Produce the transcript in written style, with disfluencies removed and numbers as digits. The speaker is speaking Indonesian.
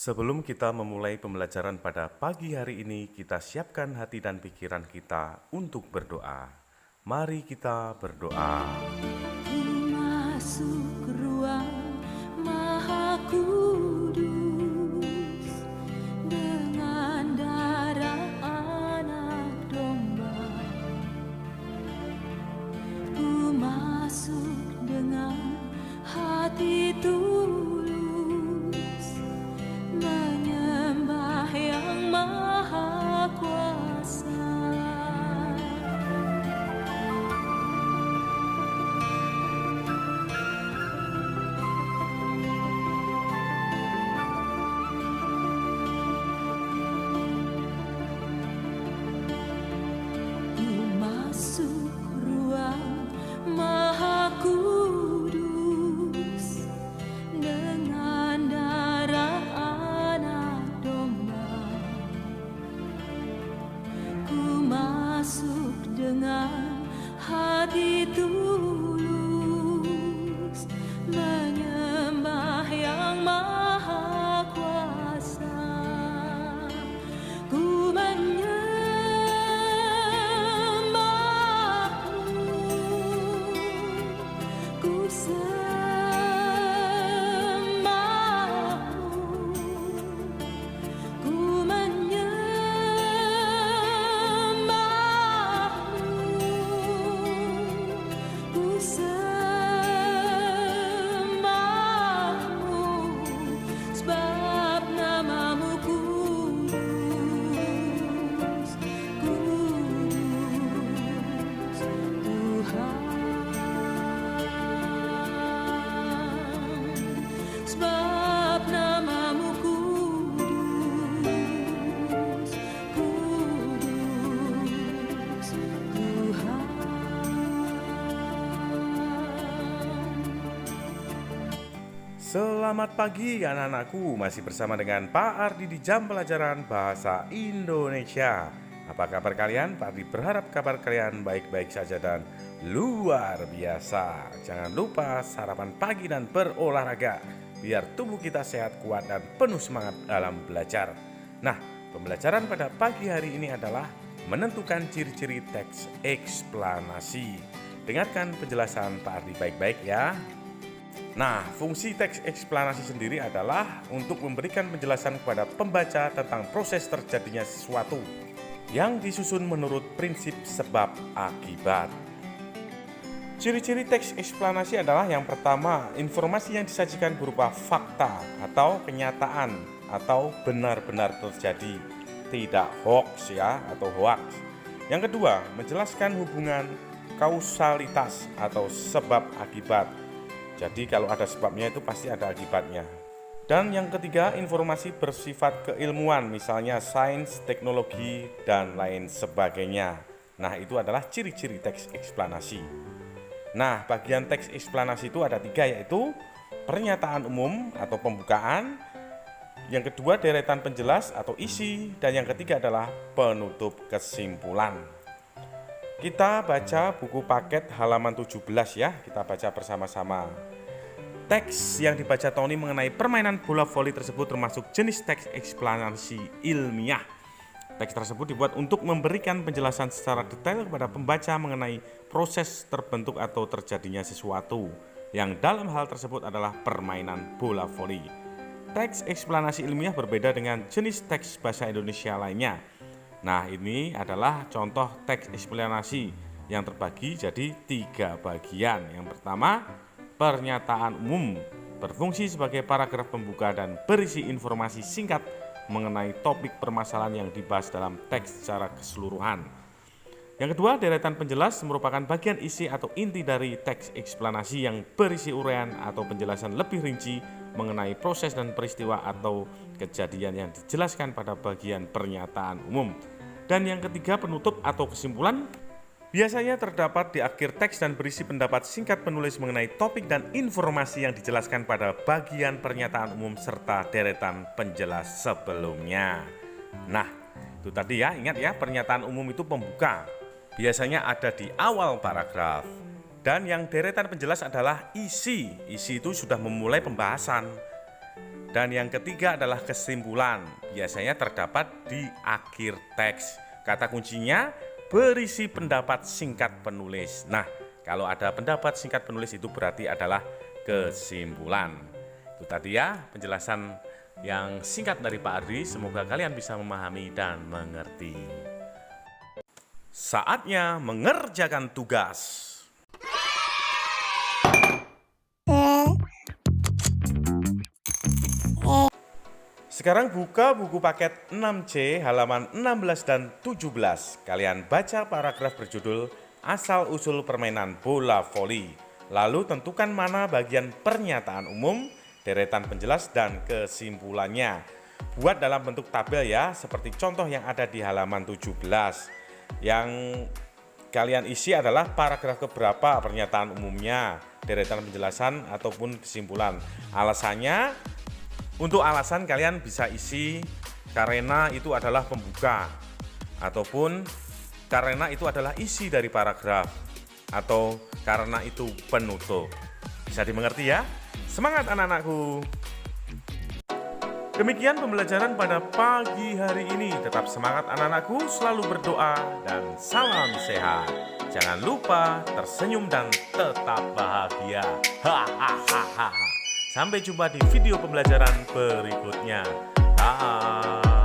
Sebelum kita memulai pembelajaran pada pagi hari ini, kita siapkan hati dan pikiran kita untuk berdoa. Mari kita berdoa. Ku masuk ruang Maha Kudus dengan darah anak domba. Ku masuk dengan hati tulus menyembah Yang Maha Kuasa. Masuk ruang Maha Kudus dengan darah anak domba. Ku masuk dengan hati tulus menyembah Yang Maha Kuasa. Ku sebab namamu kudus, kudus Tuhan. Sebab namamu kudus, kudus Tuhan. Selamat pagi anak-anakku, masih bersama dengan Pak Ardi di jam pelajaran Bahasa Indonesia. Apa kabar kalian? Pak Ardi berharap kabar kalian baik-baik saja dan luar biasa. Jangan lupa sarapan pagi dan berolahraga, biar tubuh kita sehat, kuat, dan penuh semangat dalam belajar. Nah, pembelajaran pada pagi hari ini adalah menentukan ciri-ciri teks eksplanasi. Dengarkan penjelasan Pak Ardi baik-baik ya. Nah, fungsi teks eksplanasi sendiri adalah untuk memberikan penjelasan kepada pembaca tentang proses terjadinya sesuatu yang disusun menurut prinsip sebab akibat. Ciri-ciri teks eksplanasi adalah yang pertama, informasi yang disajikan berupa fakta atau kenyataan atau benar-benar terjadi, tidak hoax ya atau hoax. Yang kedua, menjelaskan hubungan kausalitas atau sebab akibat. Jadi kalau ada sebabnya itu pasti ada akibatnya. Dan yang ketiga, informasi bersifat keilmuan, misalnya sains, teknologi, dan lain sebagainya. Nah, itu adalah ciri-ciri teks eksplanasi. Nah, bagian teks eksplanasi itu ada 3, yaitu pernyataan umum atau pembukaan, yang kedua deretan penjelas atau isi, dan yang ketiga adalah penutup kesimpulan. Kita baca buku paket halaman 17 ya, kita baca bersama-sama. Teks yang dibaca Tony mengenai permainan bola voli tersebut termasuk jenis teks eksplanasi ilmiah. Teks tersebut dibuat untuk memberikan penjelasan secara detail kepada pembaca mengenai proses terbentuk atau terjadinya sesuatu, yang dalam hal tersebut adalah permainan bola voli. Teks eksplanasi ilmiah berbeda dengan jenis teks bahasa Indonesia lainnya. Nah, ini adalah contoh teks eksplanasi yang terbagi jadi 3 bagian. Yang pertama, pernyataan umum, berfungsi sebagai paragraf pembuka dan berisi informasi singkat mengenai topik permasalahan yang dibahas dalam teks secara keseluruhan. Yang kedua, deretan penjelas merupakan bagian isi atau inti dari teks eksplanasi yang berisi uraian atau penjelasan lebih rinci mengenai proses dan peristiwa atau kejadian yang dijelaskan pada bagian pernyataan umum. Dan yang ketiga, penutup atau kesimpulan, biasanya terdapat di akhir teks dan berisi pendapat singkat penulis mengenai topik dan informasi yang dijelaskan pada bagian pernyataan umum serta deretan penjelas sebelumnya. Nah, itu tadi ya, ingat ya, pernyataan umum itu pembuka. Biasanya ada di awal paragraf. Dan yang deretan penjelas adalah isi. Isi itu sudah memulai pembahasan. Dan yang ketiga adalah kesimpulan. Biasanya terdapat di akhir teks. Kata kuncinya berisi pendapat singkat penulis. Nah, kalau ada pendapat singkat penulis itu berarti adalah kesimpulan. Itu tadi ya penjelasan yang singkat dari Pak Ardi. Semoga kalian bisa memahami dan mengerti. Saatnya mengerjakan tugas. Sekarang buka buku paket 6C halaman 16 dan 17. Kalian baca paragraf berjudul Asal-usul permainan bola voli. Lalu tentukan mana bagian pernyataan umum, deretan penjelas, dan kesimpulannya. Buat dalam bentuk tabel ya, seperti contoh yang ada di halaman 17. Yang kalian isi adalah paragraf keberapa pernyataan umumnya, deretan penjelasan, ataupun kesimpulan. Alasannya, untuk alasan kalian bisa isi karena itu adalah pembuka, ataupun karena itu adalah isi dari paragraf, atau karena itu penutup. Bisa dimengerti ya? Semangat anak-anakku! Demikian pembelajaran pada pagi hari ini. Tetap semangat anak-anakku, selalu berdoa, dan salam sehat. Jangan lupa tersenyum dan tetap bahagia. Hahaha. Sampai jumpa di video pembelajaran berikutnya. Dah.